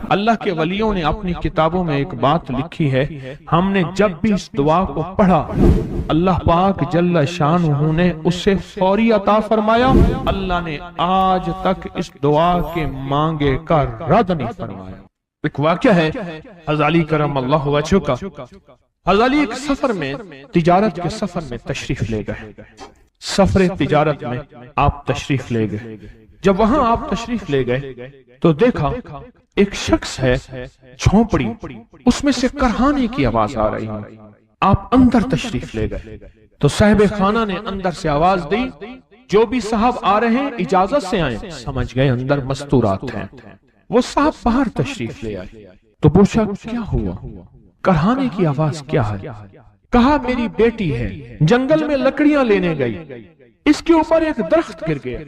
اللہ کے ولیوں نے اپنی کتابوں میں ایک بات لکھی ہے، ہم نے جب بھی اس دعا کو پڑھا اللہ پاک جل شانہ نے اسے فوری عطا فرمایا، اللہ نے آج تک اس دعا کے مانگے کا رد نہیں فرمایا۔ ایک واقعہ ہے حضرت علی کرم اللہ وجہہ کا۔ حضرت علی ایک سفر میں، تجارت کے سفر میں تشریف لے گئے، سفر تجارت میں آپ تشریف لے گئے۔ جب وہاں آپ تشریف لے گئے تو دیکھا ایک شخص ہے جھونپڑی، اس میں سے کرہانے کی آواز آ رہی ہے۔ آپ اندر تشریف لے گئے تو صاحب خانہ نے اندر سے آواز دی، جو بھی صاحب آ رہے ہیں اجازت سے آئیں۔ سمجھ گئے اندر مستورات ہیں۔ وہ صاحب باہر تشریف لے آئے تو پوچھا کیا ہوا، کرہانے کی آواز کیا ہے؟ کہا میری بیٹی ہے، جنگل میں لکڑیاں لینے گئی، اس کے اوپر ایک درخت گر گیا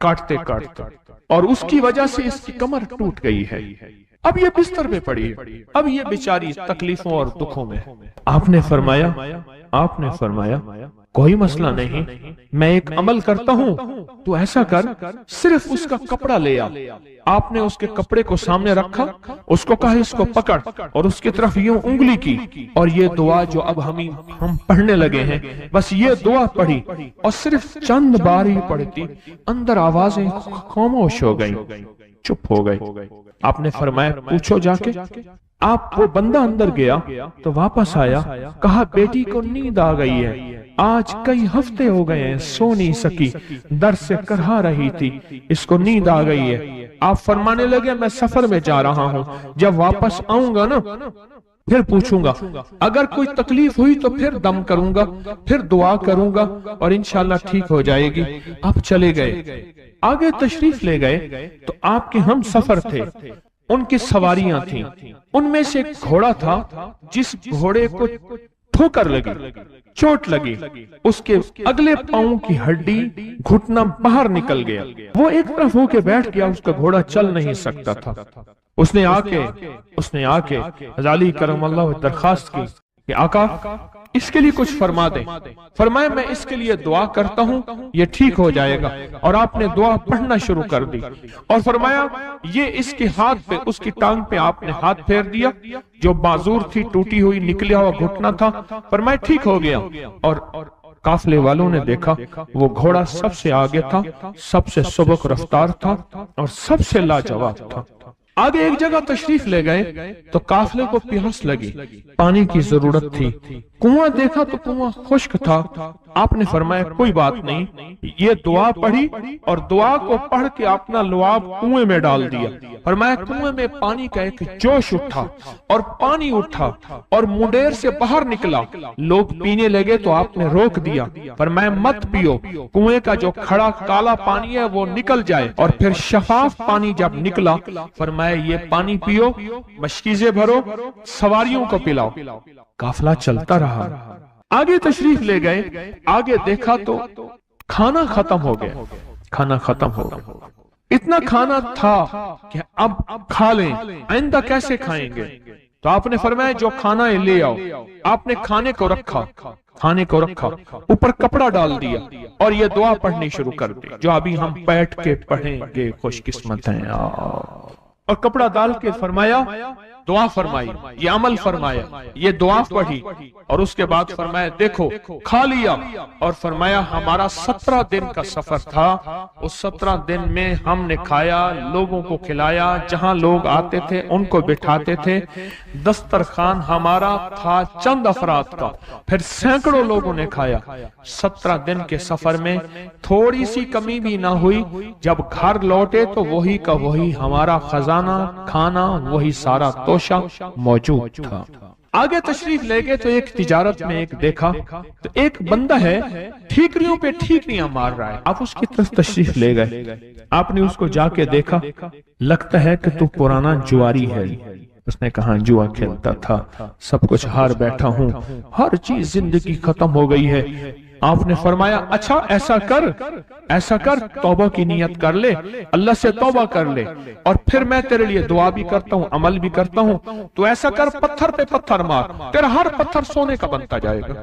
کاٹتے کاٹتے، اور اس کی وجہ سے اس کی کمر ٹوٹ گئی ہے، اب یہ بستر میں پڑی ہے، اب یہ بیچاری تکلیفوں اور دکھوں میں۔ آپ نے فرمایا کوئی مسئلہ نہیں، میں ایک عمل کرتا ہوں، تو ایسا کر صرف اس کا کپڑا لے آ۔ آپ نے اس کے کپڑے کو سامنے رکھا، اس کو کہا اس کو پکڑ، اور اس کی طرف یوں انگلی کی، اور یہ دعا جو اب ہم پڑھنے لگے ہیں، بس یہ دعا پڑھی، اور صرف چند بار ہی پڑھتی اندر آوازیں خاموش ہو گئیں، چپ ہو گئی۔ آپ نے فرمایا پوچھو جا کے۔ آپ وہ بندہ اندر گیا تو واپس آیا، کہا بیٹی کو نیند آ گئی ہے، آج کئی ہفتے ہو گئے ہیں سو نہیں سکی، در سے کرہا رہی تھی، اس کو نیند آ گئی ہے۔ آپ فرمانے لگے میں سفر میں جا رہا ہوں، جب واپس آؤں گا نا پھر پوچھوں گا، اگر کوئی تکلیف ہوئی تو پھر دم کروں گا، پھر دعا کروں گا، اور انشاءاللہ ٹھیک ہو جائے گی۔ آپ چلے گئے، آگے تشریف لے گئے تو آپ کے ہم سفر تھے، ان کی سواریاں تھیں، ان میں سے ایک گھوڑا تھا جس گھوڑے کو ٹھوکر لگی، چوٹ لگی، اس کے اگلے پاؤں کی ہڈی گھٹنا باہر نکل گیا، وہ ایک طرف ہو کے بیٹھ گیا، اس کا گھوڑا چل نہیں سکتا تھا۔ اس نے آ کے حضرت علی کرم اللہ درخواست کی کہ آقا اس کے لیے کچھ فرما دیں۔ فرمایا میں اس کے لیے دعا کرتا ہوں، یہ ٹھیک ہو جائے گا، اور آپ نے دعا پڑھنا شروع کر دی، اور فرمایا یہ اس کے ہاتھ پہ، اس کی ٹانگ پہ آپ نے ہاتھ پھیر دیا، جو معذور تھی ٹوٹی ہوئی نکلیا ہوا گھٹنا تھا، فرمایا ٹھیک ہو گیا۔ اور قافلے والوں نے دیکھا وہ گھوڑا سب سے آگے تھا، سب سے سبک رفتار تھا، اور سب سے لاجواب تھا۔ آگے ایک جگہ تشریف لے گئے تو قافلے کو پیاس لگی، پانی کی ضرورت تھی، کنواں دیکھا تو کنواں خشک تھا۔ آپ نے فرمایا کوئی بات نہیں، یہ دعا پڑھی، اور دعا کو پڑھ کے اپنا لعاب کنویں میں ڈال دیا۔ فرمایا کنویں میں پانی کا ایک جوش اٹھا، اور پانی اٹھا اور منڈیر سے باہر نکلا، لوگ پینے لگے تو آپ نے روک دیا، فرمایا مت پیو، کنویں کا جو کھڑا کالا پانی ہے وہ نکل جائے، اور پھر شفاف پانی جب نکلا فرمایا یہ پانی پیو، مشکیزیں بھرو، سواریوں کو پلاؤ۔ قافلہ چلتا رہا، آگے تشریف لے گئے، آگے دیکھا تو کھانا ختم ہو گیا، اتنا کھانا تھا کہ اب کھا لیں، آئندہ کیسے کھائیں گے؟ تو آپ نے فرمایا جو کھانا ہے لے آؤ۔ آپ نے کھانے کو رکھا، اوپر کپڑا ڈال دیا، اور یہ دعا پڑھنی شروع کر دی جو ابھی ہم بیٹھ کے پڑھیں گے، خوش قسمت ہیں۔ اور کپڑا ڈال کے فرمایا دعا فرمائی، یہ عمل فرمایا، یہ دعا پڑھی، اور اس کے بعد فرمایا دیکھو کھا لیا، اور فرمایا ہمارا 17 دن کا سفر تھا، اس 17 دن میں ہم نے کھایا، لوگوں کو کھلایا، جہاں لوگ آتے تھے ان کو بٹھاتے تھے، دسترخوان ہمارا تھا چند افراد کا، پھر سینکڑوں لوگوں نے کھایا۔ 17 دن کے سفر میں تھوڑی سی کمی بھی نہ ہوئی، جب گھر لوٹے تو وہی کا وہی ہمارا خزانہ، کھانا وہی سارا توشہ موجود تھا۔ آگے تشریف لے گئے تو ایک تجارت میں ایک دیکھا تو ایک بندہ ہے ٹھیکریوں پہ ٹھیکریاں مار رہا ہے، آپ اس کی طرف تشریف لے گئے، آپ نے اس کو جا کے دیکھا، لگتا ہے کہ تو پرانا جواری ہے۔ اس نے کہا جوا کھیلتا تھا، سب کچھ ہار بیٹھا ہوں، ہر چیز زندگی ختم ہو گئی ہے۔ آپ نے فرمایا اچھا ایسا کر توبہ کی نیت کر لے، اللہ سے توبہ کر لے، اور پھر میں تیرے لیے دعا بھی کرتا ہوں، عمل بھی کرتا ہوں، تو ایسا کر پتھر پہ پتھر مار، تیرا ہر پتھر سونے کا بنتا جائے گا۔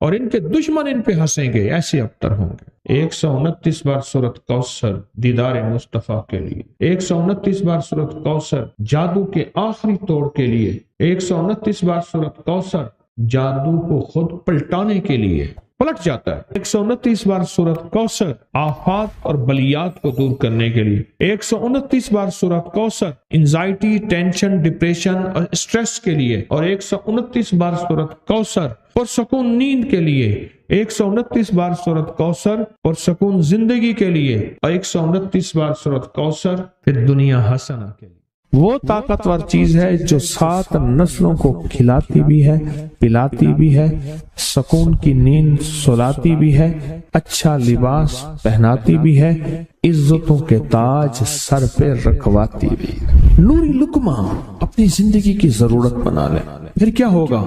اور ان کے دشمن ان پہ ہنسیں گے، ایسے ابتر ہوں گے۔ 129 بار سورۃ کوثر دیدار مصطفیٰ کے لیے، 129 بار سورۃ کوثر جادو کے آخری توڑ کے لیے، 129 بار سورۃ کوثر جادو کو خود پلٹانے کے لیے، پلٹ جاتا ہے۔ 129 بار سورۃ کوثر آفات اور بلیات کو دور کرنے کے لیے، 129 بار سورۃ کوثر انزائٹی، ٹینشن، ڈپریشن اور اسٹریس کے لیے، اور 129 بار سورۃ کوثر پرسکون نیند کے لیے، 129 بار سورۃ کوثر پرسکون زندگی کے لیے، اور 129 بار سورۃ کوثر پھر دنیا حسنہ کے لیے۔ وہ طاقتور چیز ہے جو 7 نسلوں کو کھلاتی بھی ہے، پلاتی بھی ہے، سکون کی نیند سلاتی بھی ہے، اچھا لباس پہناتی بھی ہے، عزتوں کے تاج سر پہ رکھواتی بھی ہے۔ نوری لقمہ اپنی زندگی کی ضرورت بنا لے، پھر کیا ہوگا؟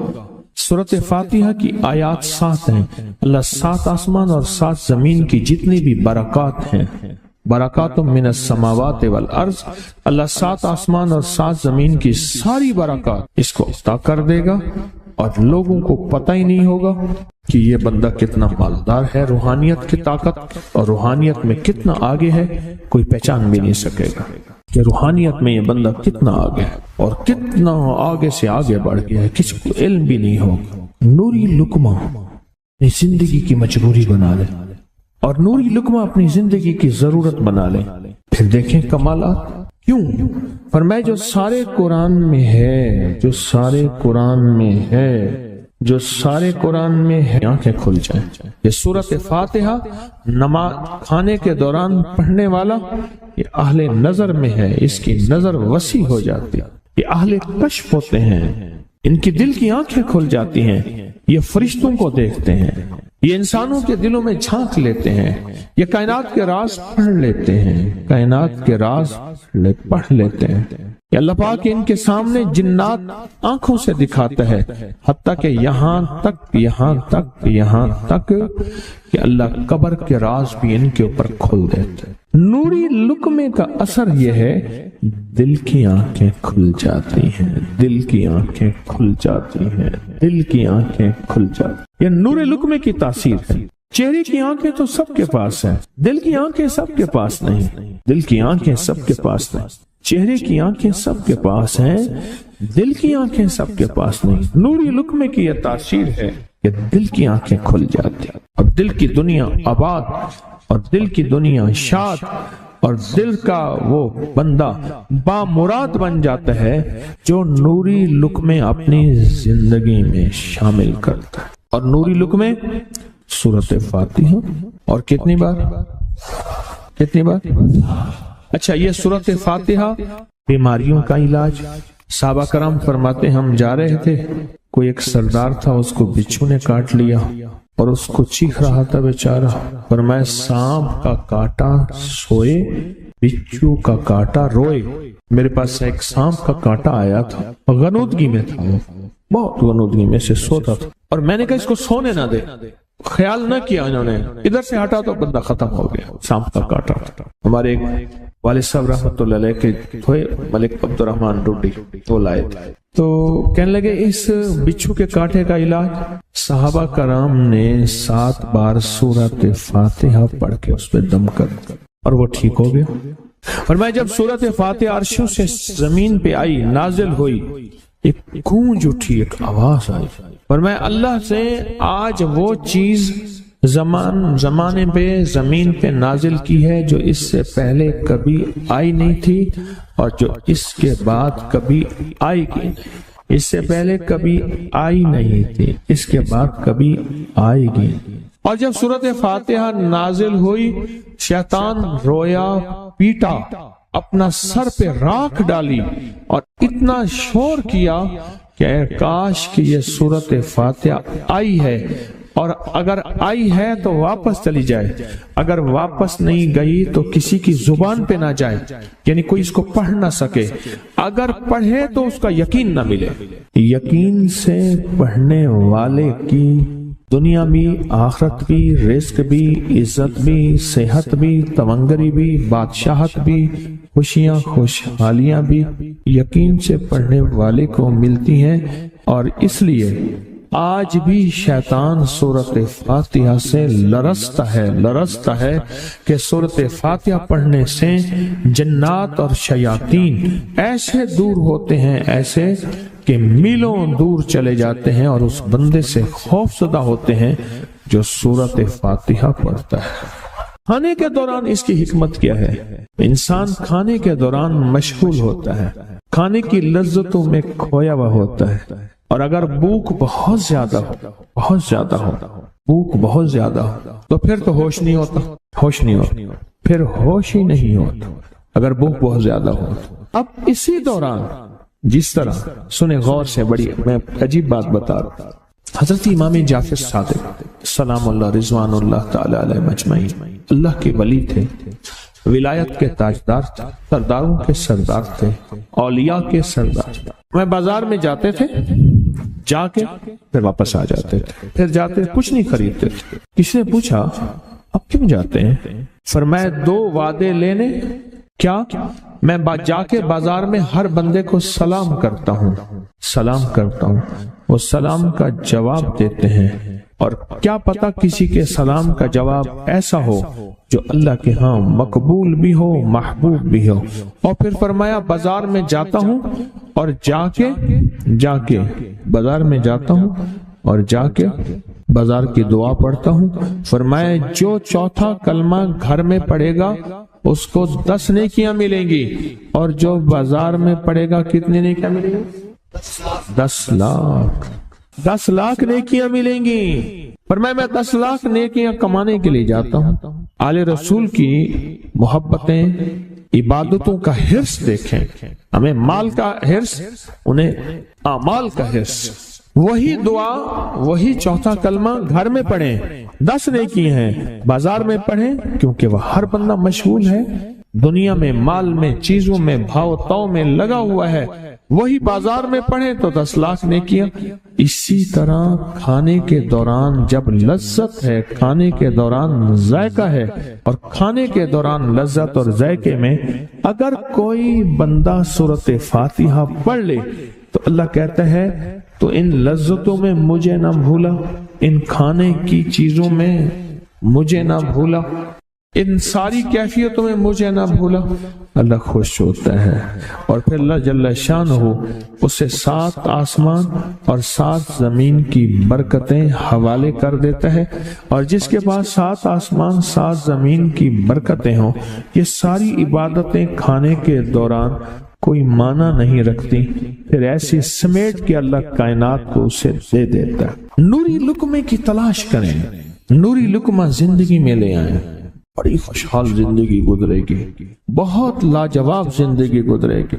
سورۃ فاتحہ کی آیات 7 ہیں۔ اللہ 7 آسمان اور 7 زمین کی جتنی بھی برکات ہیں، برکات من السماوات والارض، اللہ 7 آسمان اور 7 زمین کی ساری برکات اس کو عطا کر دے گا، اور لوگوں کو پتہ ہی نہیں ہوگا کہ یہ بندہ کتنا مالدار ہے، روحانیت کی طاقت اور روحانیت میں کتنا آگے ہے، کوئی پہچان بھی نہیں سکے گا کہ روحانیت میں یہ بندہ کتنا آگے ہے اور کتنا آگے سے آگے بڑھ گیا ہے، کسی کو علم بھی نہیں ہوگا۔ نوری لقمہ اپنی زندگی کی مجبوری بنا لے، اور نوری لقمہ اپنی زندگی کی ضرورت بنا لے، پھر دیکھیں کمالات۔ کیوں؟ فرمائے جو سارے قرآن میں ہے، جو سارے قرآن میں ہے، جو سارے قرآن میں ہے، آنکھیں کھل جائیں۔ یہ سورۃ فاتحہ نماز کھانے کے دوران پڑھنے والا یہ اہل نظر میں ہے، اس کی نظر وسیع ہو جاتی ہے، یہ اہل کشف ہوتے ہیں، ان کی دل کی آنکھیں کھل جاتی ہیں، یہ فرشتوں کو دیکھتے ہیں، یہ انسانوں کے دلوں میں جھانک لیتے ہیں، یہ کائنات کے راز پڑھ لیتے ہیں، کائنات کے راز پڑھ لیتے ہیں۔ کہ اللہ پاک ان کے سامنے جنات آنکھوں سے دکھاتا ہے، حتیٰ کہ یہاں تک کہ اللہ قبر کے راز بھی ان کے اوپر کھول دیتے ہیں۔ نوری لقمے کا اثر یہ ہے، دل کی آنکھیں کھل جاتی ہیں، دل کی آنکھیں کھل جاتی ہیں، دل کی آنکھیں کھل جاتی ہیں۔ یہ نور لقمے کی تاثیر ہے۔ چہرے کی آنکھیں تو سب کے پاس ہیں، دل کی آنکھیں سب کے پاس نہیں، دل کی آنکھیں سب کے پاس نہیں، چہرے کی آنکھیں سب کے پاس ہیں، دل کی آنکھیں سب کے پاس نہیں۔ نوری لقمے کی یہ تاثیر ہے کہ دل کی آنکھیں کھل جاتی ہیں، اور دل کی دنیا آباد، اور دل کی دنیا شاد، اور دل کا وہ بندہ بامراد بن جاتا ہے جو نوری لقمے اپنی زندگی میں شامل کرتا ہے۔ اور نوری لقمے سورۃ فاتحہ، اور کتنی بار؟ اچھا، یہ سورۃ فاتحہ بیماریوں کا علاج۔ صحابہ کرام فرماتے ہم جا رہے تھے، کوئی ایک سردار تھا، اس کو بچھو نے کاٹ لیا اور اس کو چیخ رہا تھا بیچارہ، فرمایا سانپ کا کاٹا سوئے، بچھو کا کاٹا روئے۔ میرے پاس ایک سانپ کا کاٹا آیا تھا، غنودگی میں تھا، وہ بہت غنودگی میں سے سوتا تھا، اور میں نے کہا اس کو سونے نہ دے، خیال نہ کیا انہوں نے، ادھر سے ہٹا تو بندہ ختم ہو گیا، سانپ کا کاٹا۔ ہمارے ایک والد صاحب رحمۃ اللہ علیہ کے تھے ملک عبد الرحمن ڈوڈی، وہ لائے تھے، تو کہنے لگے اس بچھو کے کاٹے کا علاج صحابہ کرام نے 7 بار سورۃ فاتحہ پڑھ کے اس پہ دم کر دیا اور وہ ٹھیک ہو گیا۔ اور میں جب سورۃ فاتحہ عرشوں سے زمین پہ آئی، نازل ہوئی، ایک گونج اٹھی، ایک آواز آئی، اور میں اللہ سے آج وہ چیز زمانے پہ زمین پہ نازل کی ہے جو اس سے پہلے کبھی آئی نہیں تھی، اور جو اس کے بعد کبھی آئے گی نہیں۔ اس سے پہلے کبھی آئی نہیں تھی، اس کے بعد کبھی آئے گی۔ اور جب سورۃ فاتحہ نازل ہوئی، شیطان رویا، پیٹا، اپنا سر پہ راکھ ڈالی اور اتنا شور کیا کہ اے کاش کہ یہ سورۃ فاتحہ آئی ہے، اور اگر آئی ہے تو واپس چلی جائے، اگر واپس نہیں گئی تو کسی کی زبان پہ نہ جائے، یعنی کوئی اس کو پڑھ نہ سکے، اگر پڑھے تو اس کا یقین نہ ملے۔ یقین سے پڑھنے والے کی دنیا بھی، آخرت بھی، رزق بھی، عزت بھی، صحت بھی، تمنگری بھی، بادشاہت بھی، خوشیاں خوشحالیاں بھی یقین سے پڑھنے والے کو ملتی ہیں۔ اور اس لیے آج بھی شیطان سورت فاتحہ سے لرزتا ہے کہ سورت فاتحہ پڑھنے سے جنات اور شیاطین ایسے دور ہوتے ہیں، ایسے کہ میلوں دور چلے جاتے ہیں اور اس بندے سے خوف زدہ ہوتے ہیں جو سورت فاتحہ پڑھتا ہے۔ کھانے کے دوران اس کی حکمت کیا ہے؟ انسان کھانے کے دوران مشغول ہوتا ہے، کھانے کی لذتوں میں کھویا ہوا ہوتا ہے، اور اگر بھوک بہت زیادہ ہو بھوک بہت زیادہ ہو تو پھر تو ہوش نہیں ہوتا، پھر ہوش ہی نہیں ہوتا اگر بھوک بہت زیادہ ہو۔ اب اسی دوران جس طرح سنیں غور سے، بڑی میں عجیب بات بتا رہا ہوں، حضرت امام جعفر صادق سلام اللہ رضوان اللہ تعالی علیہ مجمعین اللہ کے ولی تھے، ولایت کے تاجدار تھے، سرداروں کے سردار تھے، اولیاء کے سردار تھے۔ میں بازار میں جاتے تھے، جا کے پھر واپس آ جاتے تھے، پھر جاتے کچھ نہیں خریدتے تھے۔ کسی نے پوچھا اب کیوں جاتے ہیں؟ فرمایا 2 وعدے لینے، کیا؟ میں جا کے بازار میں ہر بندے کو سلام کرتا ہوں، وہ سلام کا جواب دیتے ہیں، اور کیا پتا کسی کے سلام کا جواب ایسا ہو جو اللہ کے ہاں مقبول بھی ہو، محبوب بھی ہو۔ اور پھر فرمایا بازار میں جاتا ہوں اور جا کے بازار میں جاتا ہوں اور جا کے بازار کی دعا پڑھتا ہوں۔ فرمایا جو چوتھا کلمہ گھر میں پڑھے گا اس کو 10 نیکیاں ملیں گی، اور جو بازار میں پڑھے گا کتنے نیکیاں ملیں گی؟ 10 لاکھ نیکیاں ملیں گی۔ فرمایا میں 10 لاکھ نیکیاں کمانے کے لیے جاتا ہوں۔ آل رسول کی محبتیں، عبادتوں کا حرص دیکھیں، ہمیں مال کا حرص، انہیں اعمال کا حرص۔ وہی دعا، وہی چوتھا کلمہ گھر میں پڑھیں، 10 نیکی ہیں، بازار میں پڑھیں کیونکہ وہ ہر بندہ مشغول ہے، دنیا میں، مال میں، چیزوں میں، بھاؤ تاؤ میں لگا ہوا ہے، وہی بازار میں پڑھیں تو 10 لاکھ نیکیاں۔ اسی طرح کھانے کے دوران جب لذت ہے، کھانے کے دوران ذائقہ ہے، اور کھانے کے دوران لذت اور ذائقے میں اگر کوئی بندہ سورت فاتحہ پڑھ لے تو اللہ کہتا ہے تو ان لذتوں میں مجھے نہ بھولا، ان کھانے کی چیزوں میں مجھے نہ بھولا، ان ساری کیفیتوں میں مجھے نہ بھولا، اللہ خوش ہوتا ہے۔ اور پھر اللہ جل شانہ اسے 7 آسمان اور 7 زمین کی برکتیں حوالے کر دیتا ہے، اور جس کے پاس 7 آسمان 7 زمین کی برکتیں ہوں، یہ ساری عبادتیں کھانے کے دوران کوئی معنی نہیں رکھتی، پھر ایسی سمیٹ کے اللہ کائنات کو اسے دے دیتا ہے۔ نوری لقمے کی تلاش کریں، نوری لقمہ زندگی میں لے آئیں، بڑی خوشحال زندگی گزرے گی، بہت لاجواب زندگی گزرے گی۔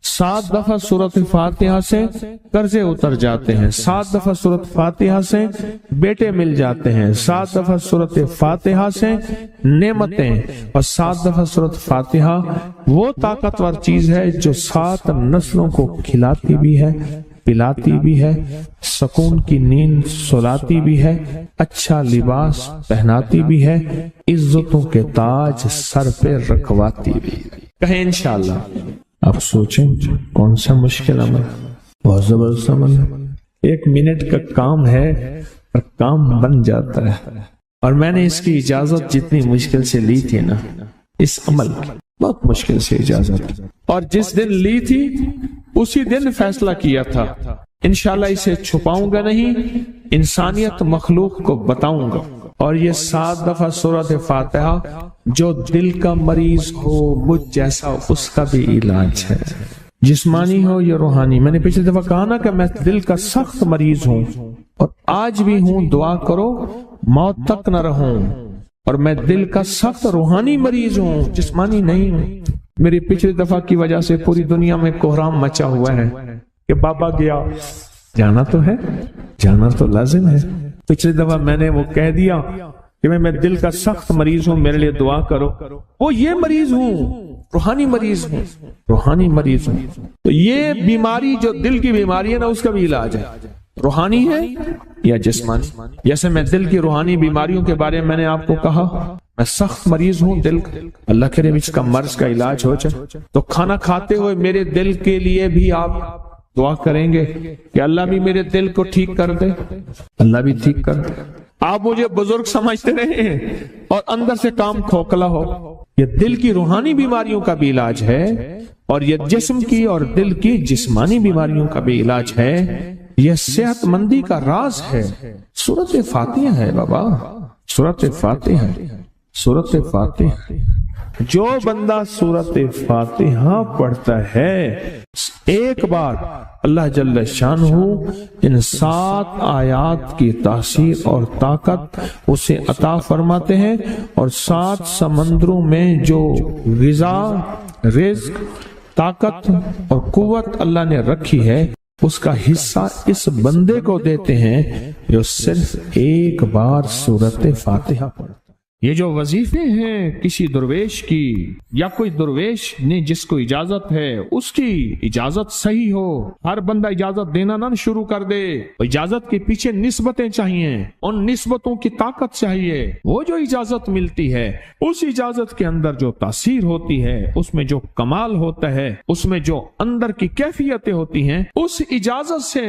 7 دفعہ سورت فاتحہ سے قرضے اتر جاتے ہیں، 7 دفعہ سورت فاتحہ سے بیٹے مل جاتے ہیں، 7 دفعہ سورت فاتحہ سے نعمتیں، اور 7 دفعہ سورت فاتحہ وہ طاقتور چیز ہے جو 7 نسلوں کو کھلاتی بھی ہے، پلاتی بھی ہے، سکون کی نیند سلاتی بھی ہے، اچھا لباس پہناتی بھی ہے، عزتوں کے تاج سر پہ رکھواتی بھی ہے۔ کہیں انشاءاللہ۔ آپ سوچیں کون سا مشکل عمل، بہت زبردست عمل ہے، 1 منٹ کا کام ہے اور کام بن جاتا ہے۔ اور میں نے اس کی اجازت جتنی مشکل سے لی تھی نا، اس عمل بہت مشکل سے اجازت، اور جس دن لی تھی اسی دن فیصلہ کیا تھا انشاءاللہ اسے چھپاؤں گا نہیں، انسانیت مخلوق کو بتاؤں گا۔ اور یہ 7 دفعہ سورۃ فاتحہ جو دل کا مریض ہو مجھ جیسا اس کا بھی علاج ہے، جسمانی ہو یا روحانی۔ میں نے پچھلی دفعہ کہا نا کہ میں دل کا سخت مریض ہوں اور آج بھی ہوں، دعا کرو موت تک نہ رہوں، اور میں دل کا سخت روحانی مریض ہوں، جسمانی نہیں ہوں۔ میری پچھلی دفعہ کی وجہ سے پوری دنیا میں کوہرام مچا ہوا ہے کہ بابا گیا، جانا تو ہے، جانا تو لازم ہے۔ پچھلی دفعہ میں نے وہ کہہ دیا کہ میں دل کا سخت مریض ہوں، میرے لیے دعا کرو، وہ یہ مریض ہوں، روحانی مریض ہوں، روحانی مریض ہوں۔ تو یہ بیماری جو دل کی بیماری ہے نا، اس کا بھی علاج ہے، روحانی ہے یا جسمانی۔ جیسے میں دل کی روحانی بیماریوں کے بارے میں نے آپ کو کہا، میں سخت مریض ہوں دل کا، اللہ کرے اس کا مرض کا علاج ہو جائے۔ تو کھانا کھاتے ہوئے میرے دل کے لیے بھی آپ دعا کریں گے کہ اللہ بھی میرے دل کو ٹھیک کر دے، اللہ بھی ٹھیک کر دے۔ آپ مجھے بزرگ سمجھتے رہے ہیں اور اندر سے کام کھوکھلا ہو۔ یہ دل کی روحانی بیماریوں کا بھی علاج ہے اور یہ جسم کی اور دل کی جسمانی بیماریوں کا بھی علاج ہے۔ یہ صحت مندی کا راز ہے۔ سورۃ فاتحہ ہے بابا، سورۃ فاتحہ، سورۃ فاتحہ۔ جو بندہ سورۃ فاتحہ پڑھتا ہے ایک بار، اللہ جل شانہ ان 7 آیات کی تاثیر اور طاقت اسے عطا فرماتے ہیں، اور 7 سمندروں میں جو غذا، رزق، طاقت اور قوت اللہ نے رکھی ہے اس کا حصہ اس بندے کو دیتے ہیں جو صرف ایک بار سورۃ فاتحہ پڑھتا۔ یہ جو وظیفے ہیں کسی درویش کی یا کوئی درویش نے جس کو اجازت ہے اس کی اجازت صحیح ہو، ہر بندہ اجازت دینا نہ شروع کر دے۔ اجازت کے پیچھے نسبتیں چاہیے، ان نسبتوں کی طاقت چاہیے۔ وہ جو اجازت ملتی ہے اس اجازت کے اندر جو تاثیر ہوتی ہے، اس میں جو کمال ہوتا ہے، اس میں جو اندر کی کیفیتیں ہوتی ہیں، اس اجازت سے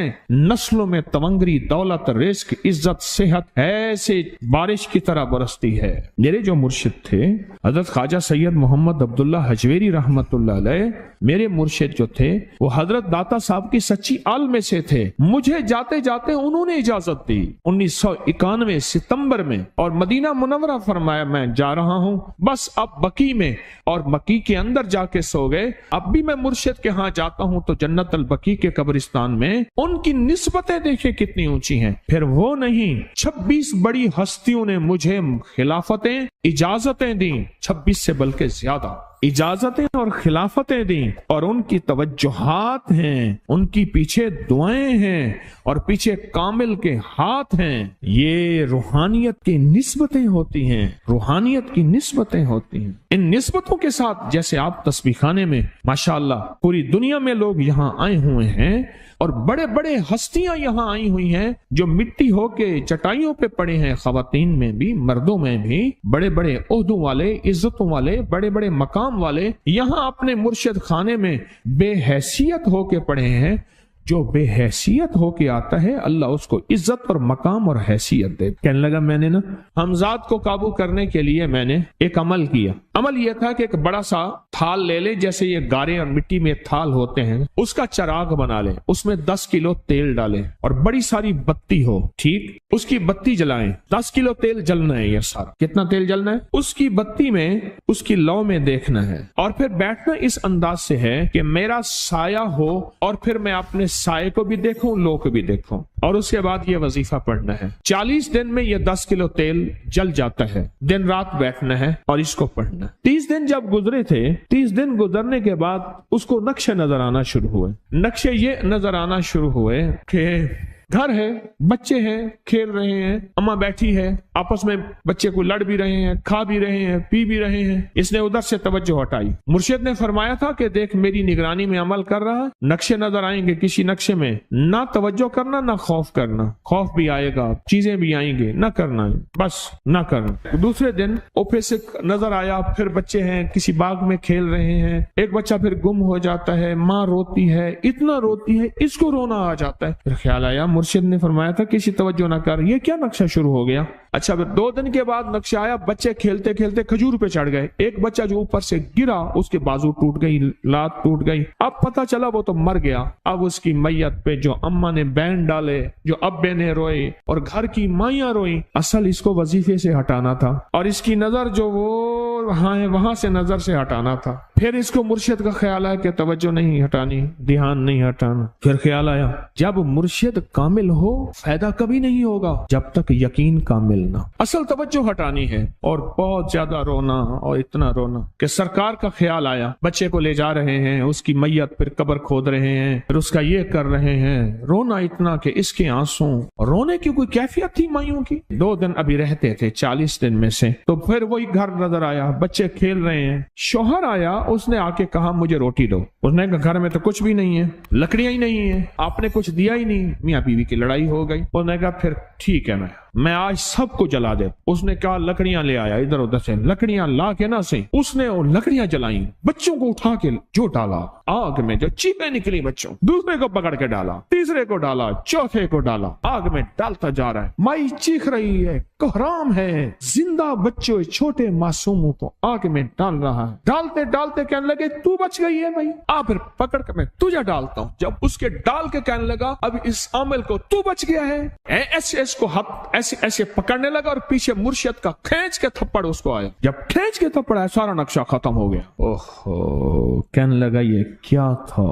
نسلوں میں تونگری، دولت، رزق، عزت، صحت ایسے بارش کی طرح برستی ہے۔ میرے جو مرشد تھے حضرت خواجہ سید محمد عبداللہ حجویری رحمت اللہ علیہ، میرے مرشد جو تھے وہ حضرت داتا صاحب کی سچی آل میں سے تھے۔ مجھے جاتے جاتے انہوں نے اجازت دی 1991 ستمبر میں، اور مدینہ منورہ فرمایا میں جا رہا ہوں، بس اب بقی میں، اور بقی کے اندر جا کے سو گئے۔ اب بھی میں مرشد کے ہاں جاتا ہوں تو جنت البقی کے قبرستان میں ان کی نسبتیں دیکھیں کتنی اونچی ہیں۔ پھر وہ نہیں، 26 بڑی ہستیوں نے مجھے خلافتیں، اجازتیں دیں، 26 سے بلکہ زیادہ اجازتیں اور خلافتیں دیں، اور ان کی توجہات ہیں، ان کی پیچھے دعائیں ہیں، اور پیچھے کامل کے ہاتھ ہیں۔ یہ روحانیت کی نسبتیں ہوتی ہیں، روحانیت کی نسبتیں ہوتی ہیں۔ ان نسبتوں کے ساتھ جیسے آپ تسبیح خانے میں ماشاءاللہ پوری دنیا میں لوگ یہاں آئے ہوئے ہیں، اور بڑے بڑے ہستیاں یہاں آئی ہوئی ہیں جو مٹی ہو کے چٹائیوں پہ پڑے ہیں، خواتین میں بھی مردوں میں بھی، بڑے بڑے عہدوں والے، عزتوں والے، بڑے بڑے مقام والے یہاں اپنے مرشد خانے میں بے حیثیت ہو کے پڑے ہیں۔ جو بے حیثیت ہو کے آتا ہے اللہ اس کو عزت اور مقام اور حیثیت دے۔ کہنے لگا میں نے نا حمزات کو قابو کرنے کے لیے میں نے ایک عمل کیا۔ عمل یہ تھا کہ ایک بڑا سا تھال لے لیں، جیسے یہ گارے اور مٹی میں تھال ہوتے ہیں، اس کا چراغ بنا لیں، اس میں 10 کلو تیل ڈالیں اور بڑی ساری بتی ہو، ٹھیک، اس کی بتی جلائیں۔ 10 کلو تیل جلنا ہے، یہ سارا کتنا تیل جلنا ہے، اس کی بتی میں، اس کی لو میں دیکھنا ہے، اور پھر بیٹھنا اس انداز سے ہے کہ میرا سایہ ہو، اور پھر میں اپنے سائے کو بھی دیکھوں، لو کو بھی دیکھوں، اور اس کے بعد یہ وظیفہ پڑھنا ہے۔ 40 دن میں یہ 10 کلو تیل جل جاتا ہے۔ دن رات بیٹھنا ہے اور اس کو پڑھنا۔ 30 دن جب گزرے تھے، 30 دن گزرنے کے بعد اس کو نقشے نظر آنا شروع ہوئے۔ نقشے یہ نظر آنا شروع ہوئے کہ گھر ہے، بچے ہیں، کھیل رہے ہیں، اماں بیٹھی ہے، آپس میں بچے کو لڑ بھی رہے ہیں، کھا بھی رہے ہیں، پی بھی رہے ہیں۔ اس نے ادھر سے توجہ ہٹائی۔ مرشد نے فرمایا تھا کہ دیکھ میری نگرانی میں عمل کر رہا، نقشے نظر آئیں گے، کسی نقشے میں نہ توجہ کرنا نہ خوف کرنا، خوف بھی آئے گا، چیزیں بھی آئیں گے، نہ کرنا، بس نہ کرنا۔ دوسرے دن اوپر سے نظر آیا، پھر بچے ہیں کسی باغ میں کھیل رہے ہیں، ایک بچہ پھر گم ہو جاتا ہے، ماں روتی ہے، اتنا روتی ہے اس کو رونا آ جاتا ہے۔ پھر خیال آیا مرشد نے فرمایا تھا کسی توجہ نہ کر، یہ کیا نقشہ شروع ہو گیا۔ اچھا پھر 2 دن کے بعد نقشہ آیا، بچے کھیلتے کھیلتے کھجور پہ چڑھ گئے، ایک بچہ جو اوپر سے گرا اس کے بازو ٹوٹ گئی، لات ٹوٹ گئی، اب پتہ چلا وہ تو مر گیا۔ اب اس کی میت پہ جو اماں نے بین ڈالے، جو ابے نے روئے اور گھر کی مائیاں روئیں، اصل اس کو وظیفے سے ہٹانا تھا، اور اس کی نظر جو وہ وہاں سے نظر سے ہٹانا تھا۔ پھر اس کو مرشد کا خیال آیا کہ توجہ نہیں ہٹانی، دھیان نہیں ہٹانا۔ پھر خیال آیا جب مرشد کامل ہو فائدہ کبھی نہیں ہوگا جب تک یقین کامل نہ، اصل توجہ ہٹانی ہے۔ اور بہت زیادہ رونا، اور اتنا رونا کہ سرکار کا خیال آیا، بچے کو لے جا رہے ہیں، اس کی میت پھر قبر کھود رہے ہیں، پھر اس کا یہ کر رہے ہیں، رونا اتنا کہ اس کے آنسوں، رونے کی کوئی کیفیت تھی مائیوں کی۔ 2 دن ابھی رہتے تھے 40 دن میں سے، تو پھر وہی گھر نظر آیا، بچے کھیل رہے ہیں، شوہر آیا، اس نے آ کے کہا مجھے روٹی دو۔ اس نے کہا گھر میں تو کچھ بھی نہیں ہے، لکڑیاں ہی نہیں ہیں، آپ نے کچھ دیا ہی نہیں۔ میاں بیوی کی لڑائی ہو گئی۔ اس نے کہا پھر ٹھیک ہے، میں آج سب کو جلا دے. اس نے کہا لکڑیاں لے آیا, ادھر ادھر سے لکڑیاں لا کے نہ سے اس نے وہ لکڑیاں جلائیں, بچوں کو اٹھا کے جو ڈالا آگ میں, جو چیخیں نکلی بچوں, دوسرے کو پکڑ کے ڈالا, تیسرے کو ڈالا, چوتھے کو ڈالا, آگ میں ڈالتا جا رہا ہے. مائی چیخ رہی ہے, کوہرام ہے, زندہ بچوں چھوٹے معصوموں کو آگ میں ڈال رہا ہے. ڈالتے ڈالتے کہنے لگے تو بچ گئی ہے بھائی, پھر پکڑ کے میں تجھے ڈالتا ہوں. جب اس کے ڈال کے کہنے لگا اب اس عامل کو تو بچ گیا ہے, ایسے اس کو ہاتھ ایسے ایسے پکڑنے لگا اور پیچھے مرشد کا کھینچ کے تھپڑ اس کو آیا. جب کھینچ کے تھپڑ آیا سارا نقشہ ختم ہو گیا. اوہو, کہنے لگا یہ کیا تھا.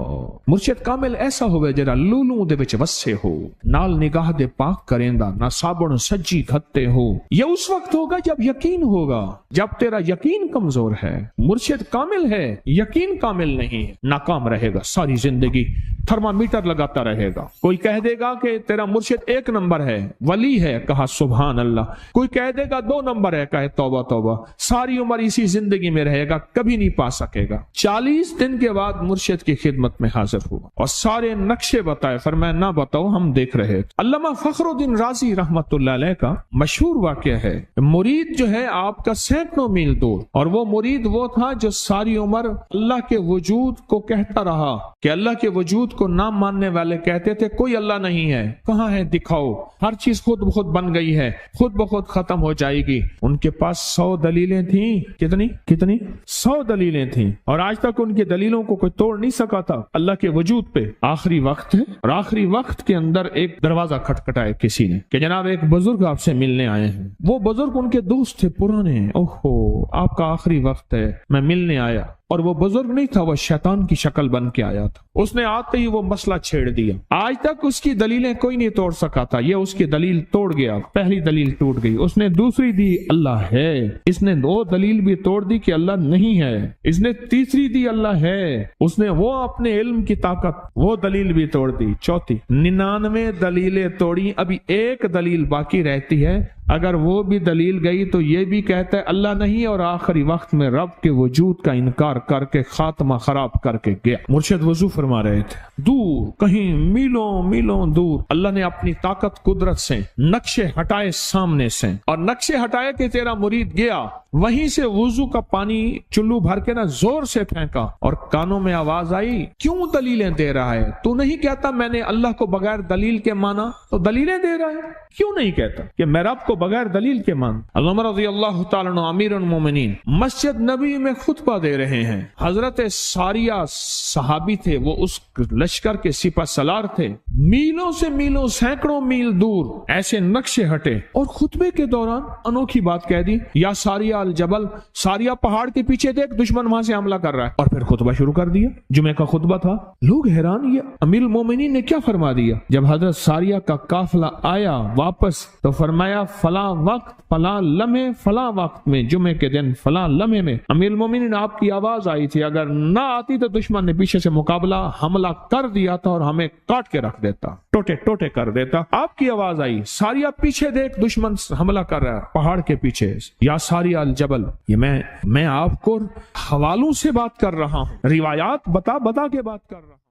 مرشد کامل ایسا ہوئے جرا لولوں دے وچ وسے ہو, نال نگاہ دے پاک کریندا, نہ صابن سجی گھتے ہو. یہ اس وقت ہوگا جب یقین ہوگا, جب تیرا یقین کمزور ہے. مرشد کامل ہے, یقین کامل نہیں, ناکام رہے گا ساری زندگی, تھرمامیٹر لگاتا رہے گا. کوئی کہہ دے گا کہ تیرا مرشد 1 نمبر ہے, ولی ہے, کہا سبحان اللہ. کوئی کہہ دے گا 2 نمبر ہے, کہے توبہ توبہ. ساری عمر اسی زندگی میں رہے گا, کبھی نہیں پا سکے گا. 40 دن کے بعد مرشد کی خدمت میں حاضر ہوا اور سارے نقشے بتائے. فرمایا نہ بتاؤ, ہم دیکھ رہے. علامہ فخر الدین رازی رحمت اللہ علیہ کا مشہور واقعہ ہے. مرید جو ہے آپ کا سینکڑوں میل دور, اور وہ مرید وہ تھا جو ساری عمر اللہ کے وجود کو کہتا رہا کہ اللہ کے وجود کو نہ ماننے والے کہتے تھے کوئی اللہ نہیں ہے, کہاں ہے دکھاؤ, ہر چیز خود بخود بن گئی ہے, خود بخود ختم ہو جائے گی. ان کے پاس 100 دلیلیں تھیں. کتنی 100 دلیلیں تھیں, اور آج تک ان کی دلیلوں کو کوئی توڑ نہیں سکا تھا اللہ کے وجود پہ. آخری وقت ہے, اور آخری وقت کے اندر ایک دروازہ کھٹکھٹایا کسی نے کہ جناب ایک بزرگ آپ سے ملنے آئے ہیں. وہ بزرگ ان کے دوست تھے پرانے. اوہو, آپ کا آخری وقت ہے, میں ملنے آیا. اور وہ بزرگ نہیں تھا, وہ شیطان کی شکل بن کے آیا تھا. اس نے آتے ہی وہ مسئلہ چھیڑ دیا. آج تک اس کی دلیلیں کوئی نہیں توڑ سکا تھا, یہ اس کی دلیل توڑ گیا. پہلی دلیل ٹوٹ گئی. اس نے دوسری دی اللہ ہے. اس نے 2 دلیل بھی توڑ دی کہ اللہ نہیں ہے. اس نے تیسری دی اللہ ہے. اس نے وہ اپنے علم کی طاقت, وہ دلیل بھی توڑ دی. چوتھی 99 دلیلیں توڑی, ابھی ایک دلیل باقی رہتی ہے. اگر وہ بھی دلیل گئی تو یہ بھی کہتا ہے اللہ نہیں, اور آخری وقت میں رب کے وجود کا انکار کر کے خاتمہ خراب کر کے گیا. مرشد وضو فرما رہے تھے, دور کہیں میلوں میلوں دور اللہ نے اپنی طاقت قدرت سے نقشے ہٹائے سامنے سے, اور نقشے ہٹائے کہ تیرا مرید گیا, وہیں سے وضو کا پانی چلو بھر کے نہ زور سے پھینکا, اور کانوں میں آواز آئی کیوں دلیلیں دے رہا ہے, تو نہیں کہتا میں نے اللہ کو بغیر دلیل کے مانا, تو دلیلیں دے رہا ہے. کیوں نہیں کہتا کہ میں رب کو بغیر دلیل کے مان. علامہ رضی اللہ تعالیٰ عنہ امیر المومنین مسجد نبی میں خطبہ دے رہے ہیں. حضرت ساریہ صحابی تھے, وہ اس لشکر کے سپہ سالار تھے. میلوں سے میلوں, سینکڑوں میل دور ایسے نقشے ہٹے, اور خطبے کے دوران انوکھی بات کہہ دی, یا ساریہ الجبل, ساریہ پہاڑ کے پیچھے دیکھ دشمن وہاں سے حملہ کر رہا ہے. اور پھر خطبہ شروع کر دیا. جمعہ کا خطبہ تھا. لوگ حیران, یہ امیر المومنین نے کیا فرما دیا. جب حضرت ساریہ کا قافلہ آیا واپس تو فرمایا فلاں وقت فلاں لمحے فلاں وقت میں, جمعے کے دن فلاں لمحے میں امیر المومنین آپ کی آواز آئی تھی, اگر نہ آتی تو دشمن نے پیچھے سے مقابلہ حملہ کر دیا تھا اور ہمیں کاٹ کے رکھ دیتا, ٹوٹے ٹوٹے کر دیتا. آپ کی آواز آئی, ساریہ پیچھے دیکھ دشمن حملہ کر رہا ہے پہاڑ کے پیچھے, یا ساریہ الجبل. یہ میں آپ کو حوالوں سے بات کر رہا ہوں, روایات بتا کے بات کر رہا ہوں.